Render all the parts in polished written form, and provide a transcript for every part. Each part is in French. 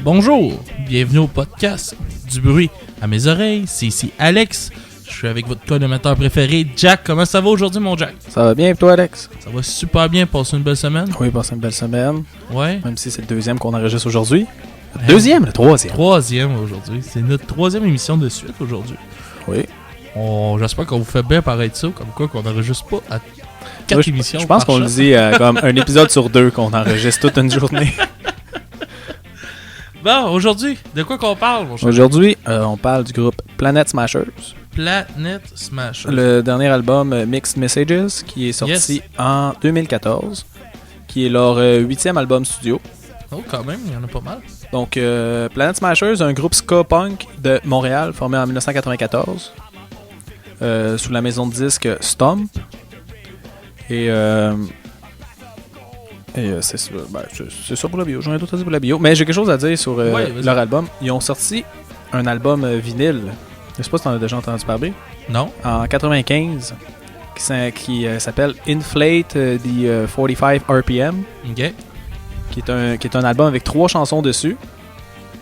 Bonjour, bienvenue au podcast du bruit à mes oreilles, c'est ici Alex, je suis avec votre co-animateur préféré, Jack. Comment ça va aujourd'hui mon Jack? Ça va bien et toi Alex? Ça va super bien, passer une belle semaine? Oui, passer une belle semaine. Ouais. Même si c'est le deuxième qu'on enregistre aujourd'hui. Ouais. Deuxième, le troisième. Troisième aujourd'hui, c'est notre troisième émission de suite aujourd'hui. Oui. J'espère qu'on vous fait bien paraître ça, comme quoi qu'on n'enregistre pas à 4 émissions. Je pense qu'on le dit comme un épisode sur 2 qu'on enregistre toute une journée. Bon, aujourd'hui, de quoi qu'on parle mon cher? Aujourd'hui, on parle du groupe Planet Smashers. Planet Smashers. Le dernier album Mixed Messages qui est sorti en 2014, qui est leur 8e album studio. Oh, quand même, il y en a pas mal. Donc, Planet Smashers, un groupe ska punk de Montréal formé en 1994 sous la maison de disques Stomp. Et c'est ça pour la bio. J'en ai d'autres à dire pour la bio. Mais j'ai quelque chose à dire sur leur album. Ils ont sorti un album vinyle. Je sais pas si tu en as déjà entendu parler. Non. En 95, qui s'appelle Inflate the 45 RPM. Ok. Qui est un album avec 3 chansons dessus,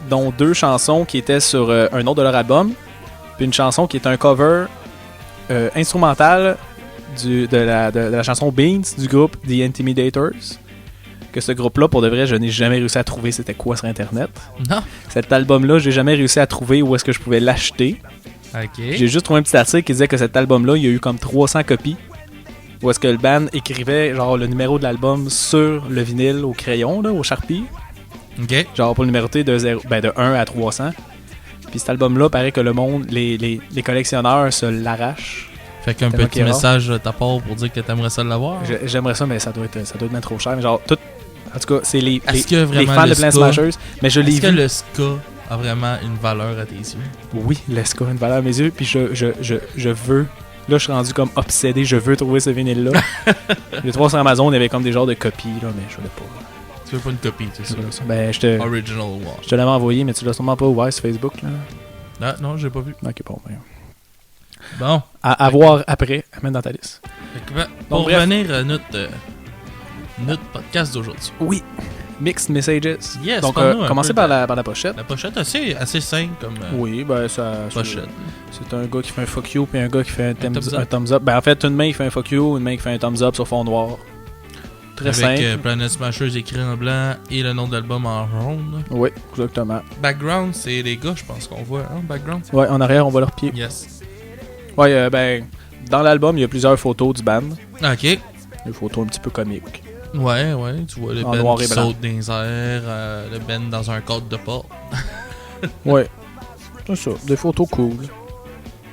dont 2 chansons qui étaient sur un autre de leur album, puis une chanson qui est un cover instrumental de la chanson Beans du groupe The Intimidators. Que ce groupe-là, pour de vrai, je n'ai jamais réussi à trouver c'était quoi sur Internet. Non. Cet album-là, j'ai jamais réussi à trouver où est-ce que je pouvais l'acheter. Ok. J'ai juste trouvé un petit article qui disait que cet album-là, il y a eu comme 300 copies. Où est-ce que le band écrivait genre le numéro de l'album sur le vinyle au crayon, là, au Sharpie. Ok. Genre pour le numéroter de 1 à 300. Puis cet album-là, paraît que le monde, les collectionneurs se l'arrachent. Fait qu'un Tellement petit message de ta part pour dire que t'aimerais ça l'avoir. J'aimerais ça, mais ça doit être même trop cher. Mais genre, tout. En tout cas, c'est les fans de Planet Smashers. Mais je l'ai vu. Est-ce que le ska a vraiment une valeur à tes yeux? Oui, le ska a une valeur à mes yeux. Puis je veux. Là, je suis rendu comme obsédé. Je veux trouver ce vinyle-là. Les 3 sur Amazon, il y avait comme des genres de copies, là, mais je voulais pas. Tu veux pas une copie, c'est ça? Ben, Original One. Je te l'avais envoyé, mais tu l'as sûrement pas ouvert sur Facebook, là. Ah, non, j'ai pas vu. Ok, bon, ben. Bon. À voir après, à mettre dans ta liste. Pour revenir à notre podcast d'aujourd'hui. Oui. Mixed Messages. Yes, donc, commencer par la pochette. La pochette assez simple comme oui, ben ça. pochette. C'est un gars qui fait un fuck you puis un gars qui fait un thumbs up. Ben en fait, une main qui fait un fuck you, une main qui fait un thumbs up sur fond noir. Très simple. Avec Planet Smashers écrit en blanc et le nom de l'album en jaune. Oui, exactement. Background, c'est les gars, je pense qu'on voit, hein, background. Ouais, en arrière, on voit leurs pieds. Yes. Ouais, ben dans l'album, il y a plusieurs photos du band. Ok. Des photos un petit peu comiques. Ouais, tu vois le en Ben noir qui et blanc. saute dans les airs, le Ben dans un cadre de porte. Ouais, c'est ça, des photos cool.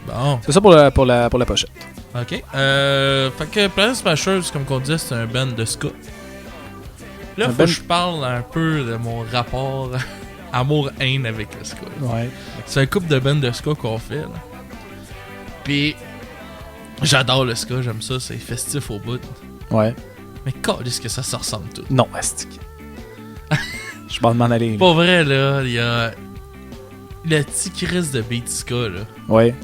Bon. C'est ça pour la pochette. Ok. Fait que Planet Smashers, comme qu'on disait, c'est un band de ska. Là, faut que je parle un peu de mon rapport amour-haine avec le ska. Ouais. C'est un couple de bands de ska qu'on fait, là. Puis, j'adore le ska, j'aime ça, c'est festif au bout. Ouais. Mais est-ce que ça se ressemble tout? Non, astique. Je vais m'en aller. Pour vrai, là, il y a le petit Chris de beat ska, là. Ouais.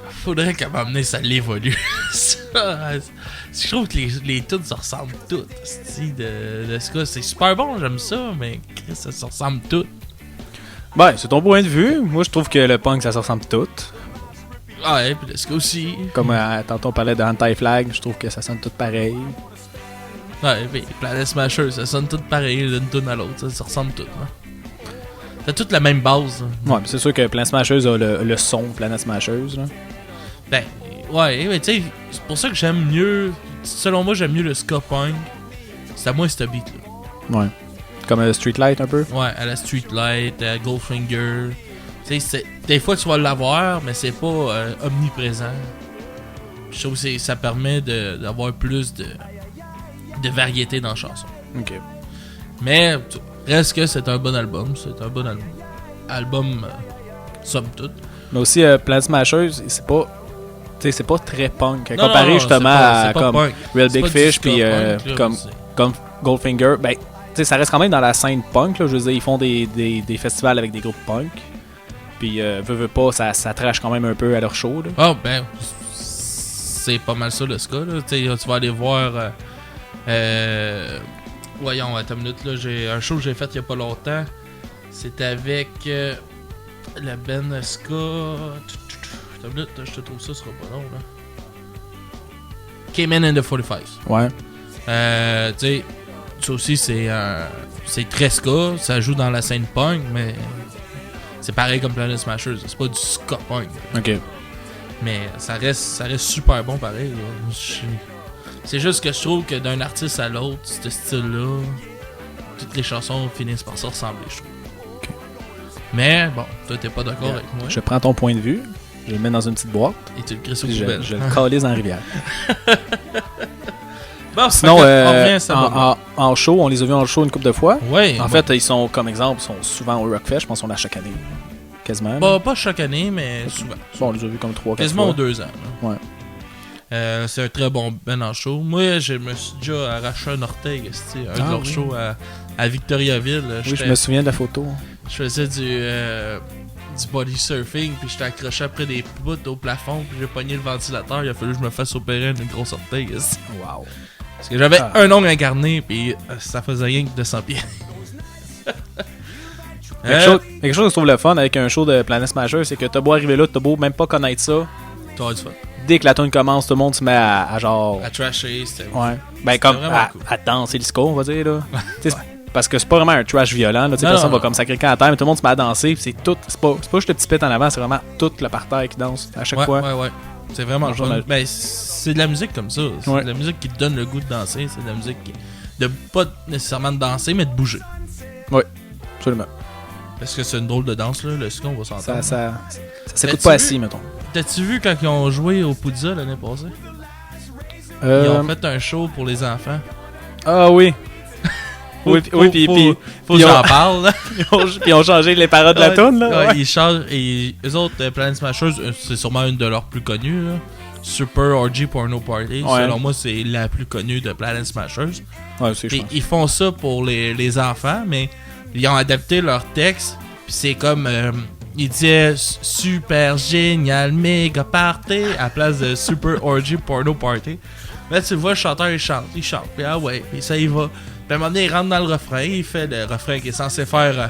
Faudrait qu'à m'amener ça l'évolue. Je trouve que les tunes se ressemblent toutes. Le ska, c'est super bon, j'aime ça, mais Chris, ça se ressemble toutes. Ben, c'est ton point de vue. Moi, je trouve que le punk, ça se ressemble tout. Ouais, puis le ska aussi. Comme tantôt on parlait de Anti-Flag, je trouve que ça sonne tout pareil. Ouais, mais Planet Smashers, ça sonne tout pareil d'une tune à l'autre, ça ressemble tout. Hein. T'as toute la même base. Là. Ouais, c'est sûr que Planet Smashers a le son Planet Smashers. Là. Ben, ouais, mais tu sais, c'est pour ça que j'aime mieux. Selon moi, j'aime mieux le ska punk. C'est à moi ce beat là. Ouais. Comme Streetlight un peu. Ouais, à la Streetlight, à Goldfinger. Tu sais, des fois tu vas l'avoir, mais c'est pas omniprésent. Je trouve que ça permet d'avoir plus de variété dans la chanson. Ok. Mais reste que c'est un bon album. C'est un bon album somme toute. Mais aussi, Planet Smashers, c'est pas très punk. Non, comparé non, justement à comme punk. Real C'est Big pas Fish du puis ska punk, là, comme Goldfinger, ben, tu sais, ça reste quand même dans la scène punk. Là, je veux dire, ils font des festivals avec des groupes punk. Puis, veux pas, ça trash quand même un peu à leur show. Là. Ah, ben, c'est pas mal ça le ska. Là. Tu vas aller voir Voyons, attends une minute, là, j'ai un show que j'ai fait il y a pas longtemps. C'était avec la Ben Ska. Attends une minute, je te trouve ça, ce sera pas long, là. Cayman and the 45. Ouais. Tu sais, ça aussi, c'est très ska. Ça joue dans la scène punk, mais c'est pareil comme Planet Smashers. C'est pas du ska punk. Ok. Mais ça reste super bon pareil. Là. C'est juste que je trouve que d'un artiste à l'autre, ce style-là, toutes les chansons finissent par se ressembler, je trouve. Okay. Mais bon, toi t'es pas d'accord avec moi. Je prends ton point de vue, je le mets dans une petite boîte. Et tu le crisses au Je poubelle. le calise dans la rivière. Bon, sinon, on revient à ça. en show, on les a vus en show une couple de fois. Ouais, En fait, ils sont, comme exemple, ils sont souvent au Rockfest. Je pense qu'on l'a chaque année. Quasiment. pas chaque année, mais souvent. Bon, on les a vus comme 3-4 fois. Quasiment aux 2 ans. Là. Ouais. C'est un très bon band en show. Moi, je me suis déjà arraché un orteil, un de leurs shows à Victoriaville. Oui, je me souviens de la photo. Je faisais du body surfing, puis j'étais accroché après des poutres au plafond, puis j'ai pogné le ventilateur. Il a fallu que je me fasse opérer une grosse orteil. Wow. Parce que j'avais un ongle incarné, puis ça faisait rien que 200 pieds. Quelque chose que je trouve le fun avec un show de Planet Smasher, c'est que t'as beau arriver là, t'as beau même pas connaître ça. T'as du fun. Dès que la tune commence, tout le monde se met à genre. À trasher, c'était. Ouais. Ben, comme cool. à danser le disco, on va dire, là. Parce que c'est pas vraiment un trash violent, là. Personne va comme sacrer quand à terre, mais tout le monde se met à danser. C'est tout. C'est pas juste le petit pet en avant, c'est vraiment tout le parterre qui danse à chaque fois. Ouais. C'est vraiment le fun. Ben, c'est de la musique comme ça. C'est de la musique qui te donne le goût de danser. C'est de la musique de pas nécessairement de danser, mais de bouger. Oui, absolument. Parce que c'est une drôle de danse, là. Le ski, on va s'entendre. Ça s'écoute pas assis, mettons. T'as-tu vu quand ils ont joué au Poudza l'année passée? Ils ont fait un show pour les enfants. Ah oui. Oui, puis faut que j'en parle, là. Puis ils ont changé les paroles de la tune, là. Ouais. Ils changent. Et eux autres, Planet Smashers, c'est sûrement une de leurs plus connues, là. Super Orgy Porno Party. Ouais. Selon moi, c'est la plus connue de Planet Smashers. Ouais, c'est je pense. Ils font ça pour les enfants, mais ils ont adapté leur texte. Puis c'est comme. Ils disaient super génial, méga party à la place de Super Orgy Porno Party. Là, tu vois, le chanteur, il chante. Puis ah ouais, puis ça y va. Puis à un moment donné, il rentre dans le refrain. Il fait le refrain qu'il est censé faire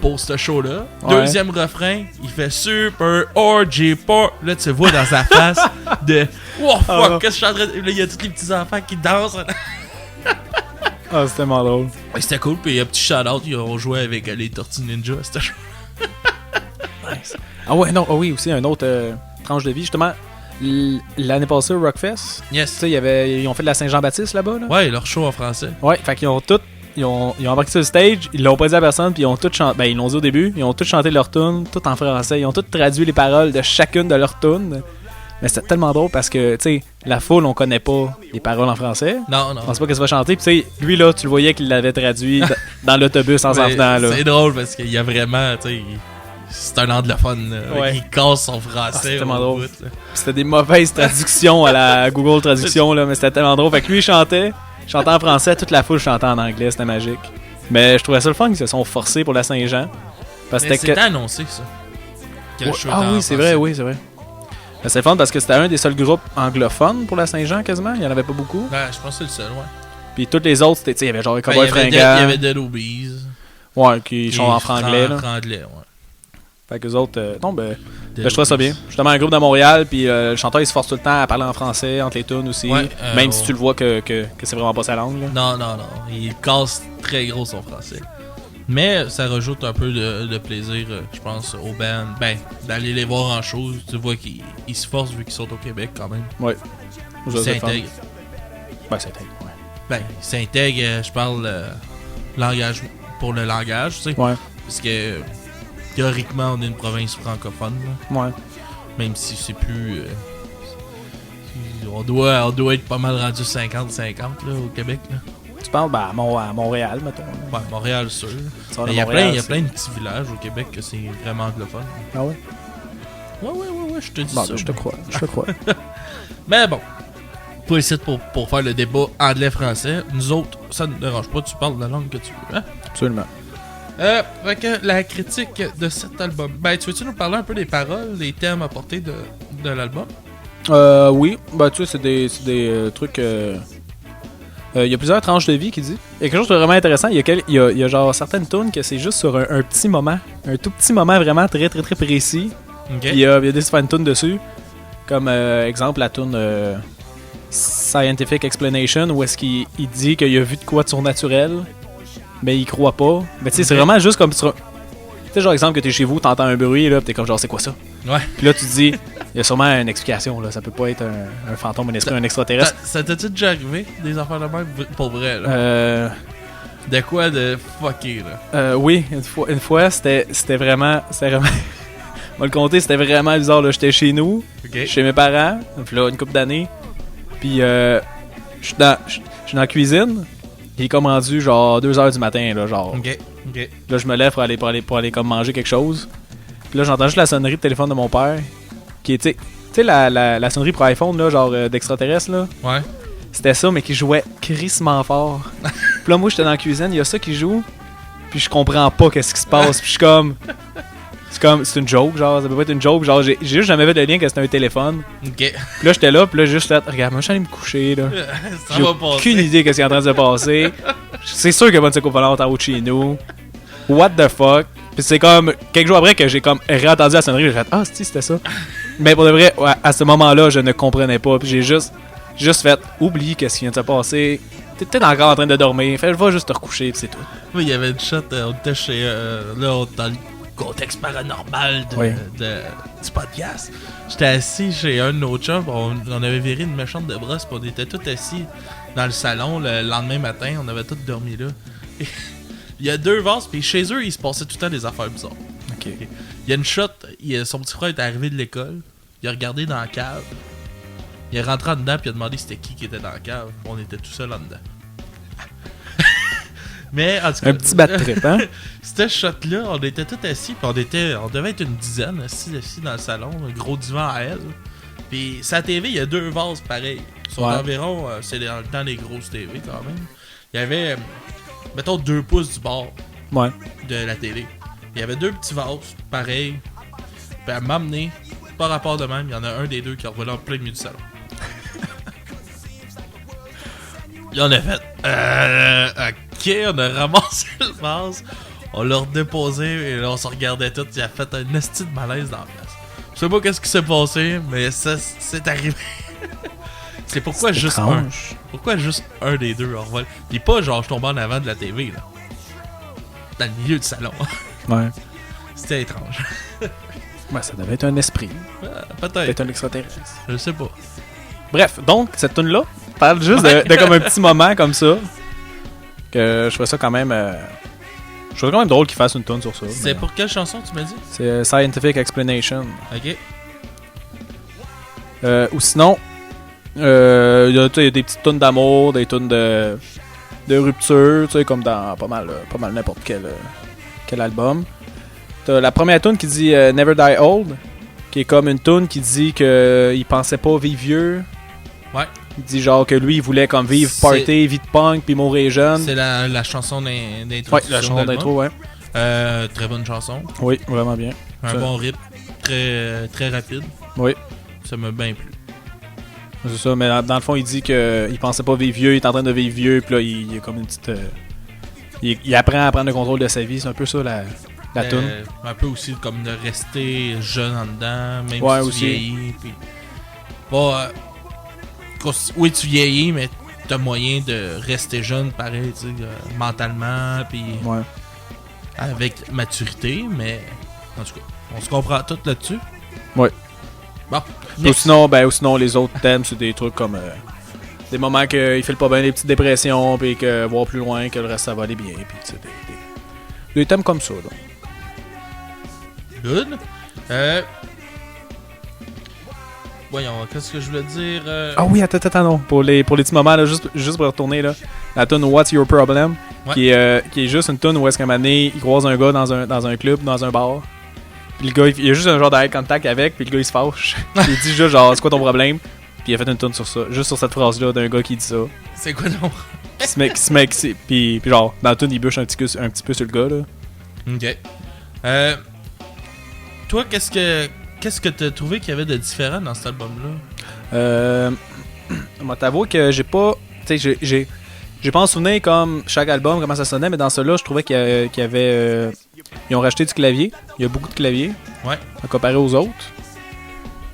pour ce show-là. Ouais. Deuxième refrain, il fait Super Orgy Porno. Là, tu vois dans sa face de oh fuck, qu'est-ce que je suis en train de. Là, il y a tous les petits enfants qui dansent. Ah, c'était tellement drôle. Ouais, c'était cool. Puis un petit shout-out, ils ont joué avec les Tortues Ninja. C'était chaud. Nice. Ah ouais, non, oui, aussi, un autre tranche de vie. Justement, l'année passée au Rockfest, yes. Tu sais, ils ont fait de la Saint-Jean-Baptiste là-bas. Là. Ouais, leur show en français. Ouais, fait qu'ils ont tout. Ils ont embarqué sur le stage, ils l'ont pas dit à personne, puis ils ont tout chanté. Ben, ils l'ont dit au début, ils ont tout chanté leur tune, tout en français. Ils ont tout traduit les paroles de chacune de leurs tunes. Mais c'était tellement drôle parce que, tu sais, la foule, on connaît pas les paroles en français. Non. On sait pas qu'est-ce qu'il va chanter. Puis, tu sais, lui, là, tu le voyais qu'il l'avait traduit dans l'autobus en s'en venant, là. C'est drôle parce qu'il y a vraiment, tu sais, c'est un anglophone, là. Ouais. Il casse son français. C'était tellement drôle. C'était des mauvaises traductions à la Google Traduction, là, mais c'était tellement drôle. Fait que lui, il chantait en français, toute la foule chantait en anglais, c'était magique. Mais je trouvais ça le fun qu'ils se sont forcés pour la Saint-Jean. Parce que c'était annoncé, ça. Oui, c'est vrai, oui, c'est vrai. C'est le fun parce que c'était un des seuls groupes anglophones pour la Saint-Jean quasiment. Il n'y en avait pas beaucoup. Ben, je pense que c'est le seul, ouais. Puis tous les autres, c'était, il y avait genre les Cowboys Fringants. Il y avait Dead Obies. Ouais, qui sont en franglais. En franglais, ouais. Fait qu'eux autres, je trouvais ça bien. Justement, un groupe de Montréal, puis le chanteur il se force tout le temps à parler en français entre les tunes aussi. Ouais, même si tu le vois que c'est vraiment pas sa langue. Là. Non. Il casse très gros son français. Mais ça rajoute un peu de plaisir, je pense, aux bands. Ben, d'aller les voir en show. Tu vois qu'ils se forcent vu qu'ils sont au Québec quand même. Ouais. Ils s'intègrent. Ben, s'intègrent, ouais. Ben, ils s'intègrent, je parle langage pour le langage, tu sais. Ouais. Parce que théoriquement, on est une province francophone. Là. Ouais. Même si c'est plus. On doit être pas mal rendu 50-50 là, au Québec. Là. Tu parles à Montréal, mettons. Ouais, Montréal, sûr. Il y a plein de petits villages au Québec que c'est vraiment anglophone. Ah ouais? Ouais, je te dis bon, ça. Ben, je te crois. Mais bon, pas ici pour faire le débat anglais-français. Nous autres, ça ne nous dérange pas, tu parles la langue que tu veux. Hein? Absolument. Fait que la critique de cet album. Ben, tu veux-tu nous parler un peu des paroles, des thèmes apportés de l'album? Oui. Ben, tu sais, c'est des trucs... Il y a plusieurs tranches de vie qui dit. Il y a quelque chose de vraiment intéressant. Il y a genre certaines tunes que c'est juste sur un petit moment. Un tout petit moment vraiment très très très précis. Ok. Puis il y a des différentes tunes dessus. Comme exemple la tune Scientific Explanation où est-ce qu'il dit qu'il a vu de quoi de surnaturel. Mais il croit pas. Mais tu sais, c'est vraiment juste comme sur... Tu sais, genre exemple que t'es chez vous, t'entends un bruit, là, pis t'es comme genre c'est quoi ça? Ouais. Puis là tu te dis, il y a sûrement une explication, là. Ça peut pas être un fantôme, un esprit, un extraterrestre. Ça t'as-tu déjà arrivé, des affaires de même, pour vrai, là? De quoi de fucké, là? Oui, une fois c'était vraiment. On va le compter, c'était vraiment bizarre, là. J'étais chez nous, Ok. chez mes parents, puis là, une couple d'années. Puis je suis dans la cuisine. Il est comme rendu genre 2h du matin, là, genre. Ok. Ok. Là, je me lève pour aller comme manger quelque chose. Puis là, j'entends juste la sonnerie de téléphone de mon père. Qui est, tu sais, la sonnerie pour iPhone, là, genre d'extraterrestre, là. Ouais. C'était ça, mais qui jouait crissement fort. Puis là, moi, j'étais dans la cuisine, il y a ça qui joue. Puis je comprends pas qu'est-ce qui se passe. Puis je suis comme. C'est une joke, genre, ça peut pas être une joke. Genre, j'ai juste jamais fait de lien que c'était un téléphone. Ok. Puis là, j'étais là, puis là, juste fait, regarde, moi, je suis allé me coucher, là. Ça J'ai va aucune passer. idée de ce qui est en train de se passer. C'est sûr que Bonne Secours en haut de chez nous. What the fuck? Puis c'est comme, quelques jours après que j'ai comme réentendu la sonnerie, j'ai fait, ah, c'était ça. Mais pour de vrai, ouais, à ce moment-là, je ne comprenais pas. Puis j'ai juste fait, oublie qu'est-ce qui vient de se passer. T'es peut-être encore en train de dormir. Fait, va juste te recoucher, puis c'est tout. Oui, il y avait une shot, on était chez. Là, dans le contexte paranormal du podcast. J'étais assis chez un de nos chums, on avait viré une méchante de brosse, puis on était tous assis dans le salon le lendemain matin, on avait tous dormi là. Et il y a 2 vases, puis chez eux, il se passait tout le temps des affaires bizarres. Ok. Il y a une shot, son petit frère est arrivé de l'école, il a regardé dans la cave, il est rentré en dedans, puis il a demandé c'était qui était dans la cave. On était tout seul en dedans. Mais en tout cas, Un petit bad trip, hein? cette shot-là, on était tous assis, puis on devait être une dizaine assis dans le salon, un gros divan à elle. Puis sa TV, il y a 2 vases pareils. Ils sont Ouais. environ, c'est dans le temps des grosses TV quand même. Il y avait, mettons, 2 pouces du bord Ouais. de la télé. Il y avait 2 petits vases, pareils. Puis elle m'a amené, pas rapport de même, il y en a un des 2 qui a revolé en plein milieu du salon. Puis on a fait, ok, on a ramassé le vase, on l'a redéposé et là on se regardait tous, il a fait un esti de malaise dans la place. Je sais pas qu'est-ce qui s'est passé, mais ça c'est arrivé. C'est pourquoi C'est juste étrange. un. Pourquoi juste un des 2 en revole. Pis pas genre je tombais en avant de la TV là. Dans le milieu du salon. Ouais. C'était étrange. Ouais, ça devait être un esprit. Peut-être. Peut-être un extraterrestre. Je sais pas. Bref, donc, cette tune-là parle juste de comme un petit moment comme ça. Que je trouvais ça quand même. Je trouvais quand même drôle qu'il fasse une tune sur ça. C'est mais- pour quelle chanson tu m'as dit? C'est Scientific Explanation. Ok. Ou sinon, il y a des petites tunes d'amour, des tunes de rupture, tu sais, comme dans pas mal n'importe quel album. T'as la première tune qui dit Never Die Old, qui est comme une tune qui dit qu'il pensait pas vivre vieux. Ouais. Il dit genre que lui, il voulait comme vivre party, vie de punk, puis mourir jeune. C'est la chanson d'intro. Ouais, la chanson d'intro, ouais. Très bonne chanson. Oui, vraiment bien. Un Ça- bon rythme. Très, très rapide. Oui, Ça m'a bien plu. c'est ça, mais dans le fond, il dit qu'il pensait pas vivre vieux, il est en train de vivre vieux, puis là, il y a comme une petite... il apprend à prendre le contrôle de sa vie, c'est un peu ça, la tune. Un peu aussi comme de rester jeune en dedans, même Ouais, si aussi. tu vieillis. Puis... Bon, oui, tu vieillis, mais t'as moyen de rester jeune, pareil, tu sais, mentalement, puis Ouais. avec maturité, mais en tout cas, on se comprend tout là-dessus. Ouais. Bon, Ou next. sinon, les autres thèmes, c'est des trucs comme des moments qu'il fait pas bien, des petites dépressions, puis que voir plus loin, que le reste ça va aller bien, puis tu sais, des thèmes comme ça, là. Good. Voyons, qu'est-ce que je voulais dire? Ah oui, attends, non. Pour les petits moments, là, juste pour retourner, là, la tune What's Your Problem, Ouais. qui est juste une tune où est-ce qu'à un moment donné, il croise un gars dans un club, dans un bar. Puis le gars, il y a juste un genre d'eye contact avec, puis le gars, il se fâche. Puis il dit juste genre, c'est quoi ton problème? Puis il a fait une tune sur ça, juste sur cette phrase-là d'un gars qui dit ça. C'est quoi donc? Puis genre, dans la tune, il bûche un petit peu sur le gars, là. Ok. Toi, qu'est-ce que t'as trouvé qu'il y avait de différent dans cet album-là? Moi, t'avoue que j'ai pas. Tu sais, J'ai pas en souvenir comme chaque album, comment ça sonnait, mais dans celui-là, je trouvais qu'il y avait... ils ont rajouté du clavier. Il y a beaucoup de clavier. Ouais. Comparé aux autres.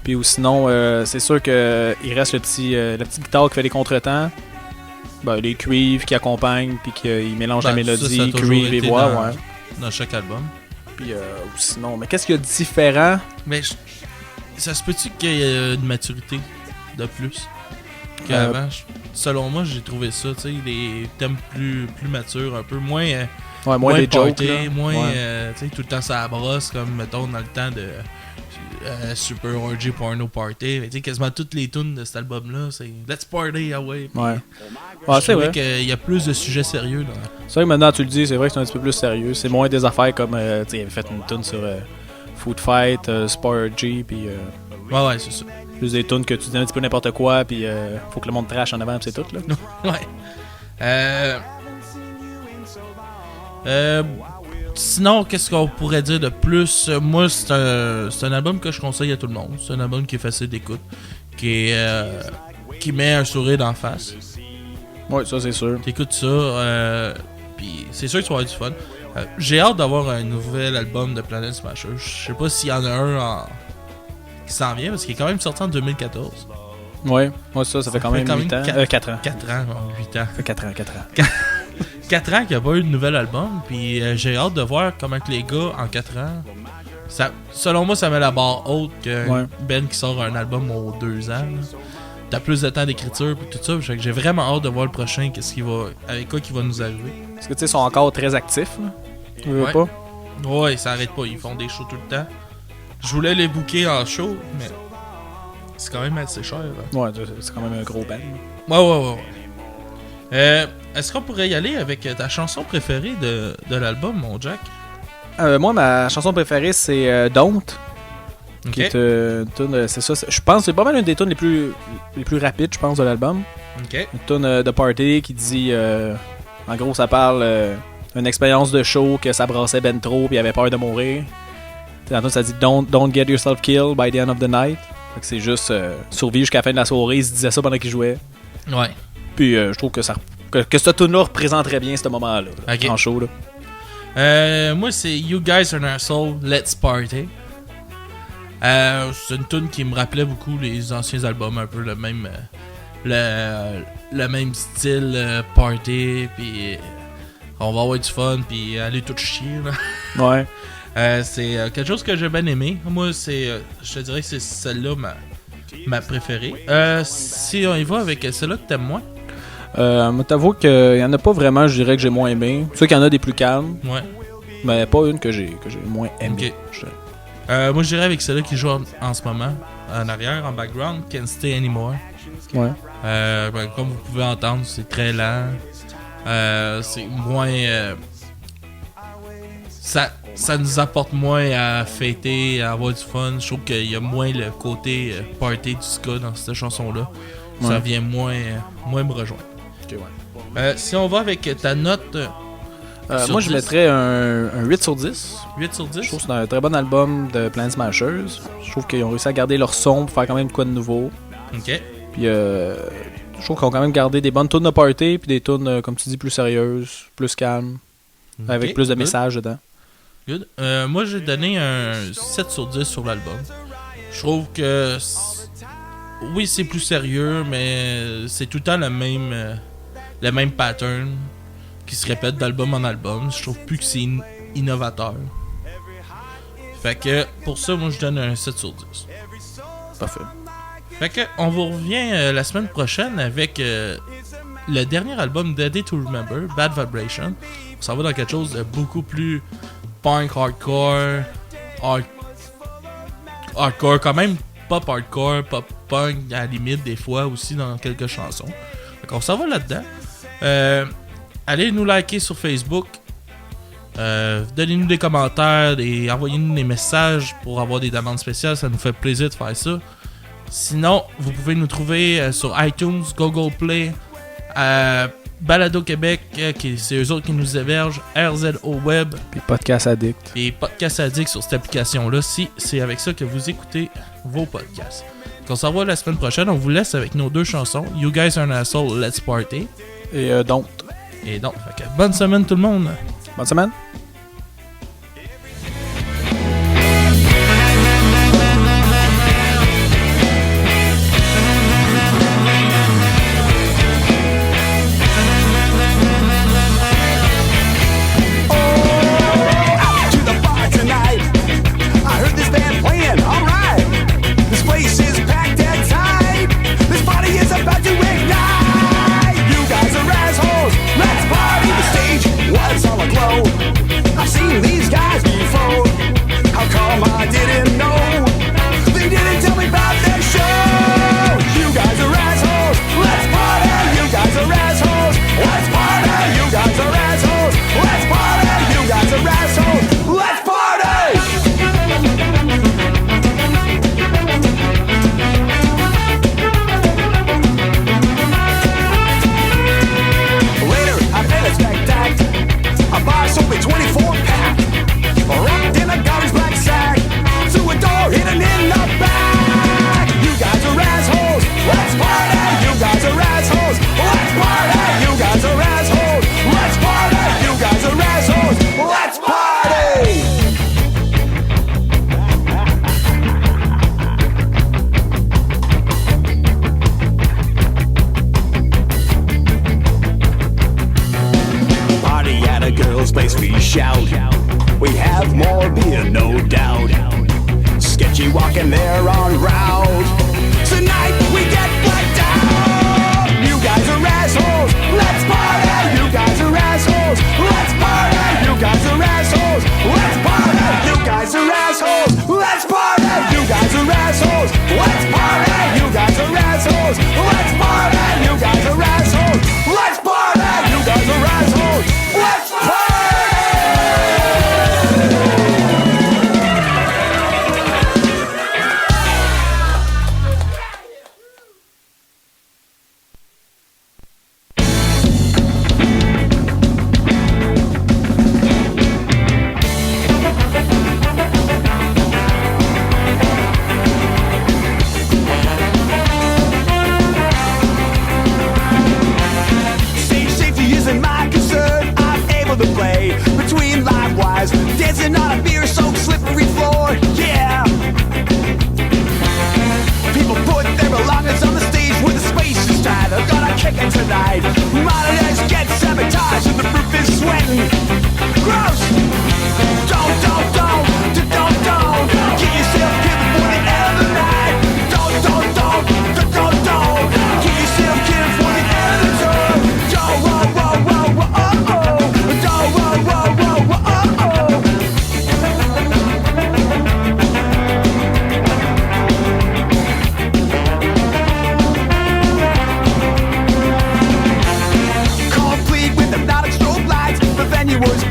Puis ou sinon, c'est sûr qu'il reste la petite guitare qui fait les contretemps. Ben, les cuivres qui accompagnent, puis qui mélangent la mélodie, cuivre et voix, ouais. Dans chaque album. Puis ou sinon, mais qu'est-ce qu'il y a de différent? Mais ça se peut-tu qu'il y ait une maturité de plus qu'avant? Selon moi, j'ai trouvé ça, tu sais, des thèmes plus matures, un peu moins... moins des party, jokes, moins tu sais, tout le temps ça brosse, comme mettons dans le temps de Super Orgy Porno Party. Tu sais, quasiment toutes les tunes de cet album-là, c'est Let's Party Away. Ouais. C'est vrai qu'il y a plus de sujets sérieux. Là. C'est vrai que maintenant tu le dis, c'est vrai que c'est un petit peu plus sérieux. C'est moins des affaires comme, tu sais, il avait fait une tune sur Food Fight, Super Orgy, puis... ouais, c'est ça. Plus des tunes que tu dis un petit peu n'importe quoi, puis faut que le monde trash en avant, puis c'est tout, là. Ouais. Sinon, qu'est-ce qu'on pourrait dire de plus? Moi, c'est un album que je conseille à tout le monde. C'est un album qui est facile d'écoute, qui met un sourire d'en face. Ouais, ça c'est sûr. T'écoutes ça, puis c'est sûr que tu vas avoir du fun. J'ai hâte d'avoir un nouvel album de Planet Smasher. Je sais pas s'il y en a un qui s'en vient, parce qu'il est quand même sorti en 2014. Ouais, ça fait quand même 8 ans. 4 ans. 4 ans, 8 ans. Ça fait 4 ans. 4 ans qu'il n'y a pas eu de nouvel album, puis j'ai hâte de voir comment que les gars, en 4 ans, selon moi, ça met la barre haute qu'un Ben qui sort un album aux 2 ans. Là. T'as plus de temps d'écriture, puis tout ça, j'ai vraiment hâte de voir le prochain, avec quoi qui va nous arriver. Parce que tu sais, ils sont encore très actifs, là. Tu veux pas? Ouais, ça arrête pas, ils font des shows tout le temps. Je voulais les booker en show, mais c'est quand même assez cher. Hein. Ouais, c'est quand même un gros band. Ouais. Est-ce qu'on pourrait y aller avec ta chanson préférée de l'album, mon Jack? Moi, ma chanson préférée, c'est Don't. Okay. Qui est une tune, c'est ça. Je pense que c'est pas mal une des tunes les plus rapides, je pense, de l'album. Okay. Une tune de party qui dit... en gros, ça parle d'une expérience de show que ça brassait ben trop puis il avait peur de mourir. Dans la tune, ça dit Don't get yourself killed by the end of the night. Fait que c'est juste survivre jusqu'à la fin de la soirée. Il se disait ça pendant qu'il jouait. Ouais. Puis je trouve que cette tune-là représenterait bien ce moment-là. Okay. En show, là. Moi, c'est You Guys Are An Asshole, Let's Party. C'est une tune qui me rappelait beaucoup les anciens albums, un peu le même le même style party, puis on va avoir du fun, puis aller tout chier là. Ouais. C'est quelque chose que j'ai bien aimé. Moi, je te dirais que c'est celle-là ma préférée. Si on y va avec celle-là que t'aimes moins. Moi, t'avoue qu'il y en a pas vraiment, je dirais que j'ai moins aimé. C'est sûr qu'il y en a des plus calmes. Ouais. Mais pas une que j'ai moins aimé. Okay. Moi, je dirais avec celle-là qui joue en ce moment, en arrière, en background, Can't Stay Anymore. Ouais. Comme vous pouvez entendre, c'est très lent. C'est moins... Ça nous apporte moins à fêter, à avoir du fun. Je trouve qu'il y a moins le côté party du ska dans cette chanson-là. Ouais. Ça vient moins me rejoindre. Okay, ouais. Si on va avec ta note... moi, 10. Je mettrais un 8 sur 10. 8 sur 10? Je trouve que c'est un très bon album de Planet Smashers. Je trouve qu'ils ont réussi à garder leur son pour faire quand même quoi de nouveau. OK. Puis, je trouve qu'ils ont quand même gardé des bonnes tunes de party, puis des tunes, comme tu dis, plus sérieuses, plus calmes, okay, avec plus de messages dedans. Good. Moi, j'ai donné un 7 sur 10 sur l'album. Je trouve que... Oui, c'est plus sérieux, mais c'est tout le temps le même pattern qui se répète d'album en album. Je trouve plus que c'est innovateur. Fait que pour ça, moi je donne un 7 sur 10. Parfait. Fait que on vous revient la semaine prochaine avec le dernier album Daddy to Remember, Bad Vibration. On s'en va dans quelque chose de beaucoup plus punk, hardcore, hardcore quand même, pop hardcore, pop punk à la limite des fois aussi dans quelques chansons. Fait qu'on s'en va là-dedans. Allez nous liker sur Facebook. Donnez-nous des commentaires et envoyez-nous des messages pour avoir des demandes spéciales. Ça nous fait plaisir de faire ça. Sinon, vous pouvez nous trouver sur iTunes, Google Play, Balado Québec, c'est eux autres qui nous hébergent, RZO Web. Puis Podcast Addict. Et Podcast Addict sur cette application-là, si c'est avec ça que vous écoutez vos podcasts. Donc on s'en va la semaine prochaine. On vous laisse avec nos deux chansons, You Guys Are An Asshole, Let's Party. Et Don't. Et donc, fait que bonne semaine tout le monde. Bonne semaine.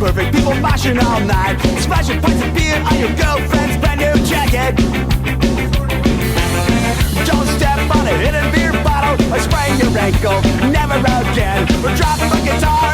Perfect people moshing all night, splashing pints of beer on your girlfriend's brand new jacket. Don't step on a hidden beer bottle or sprain your ankle, never again. Or drop a guitar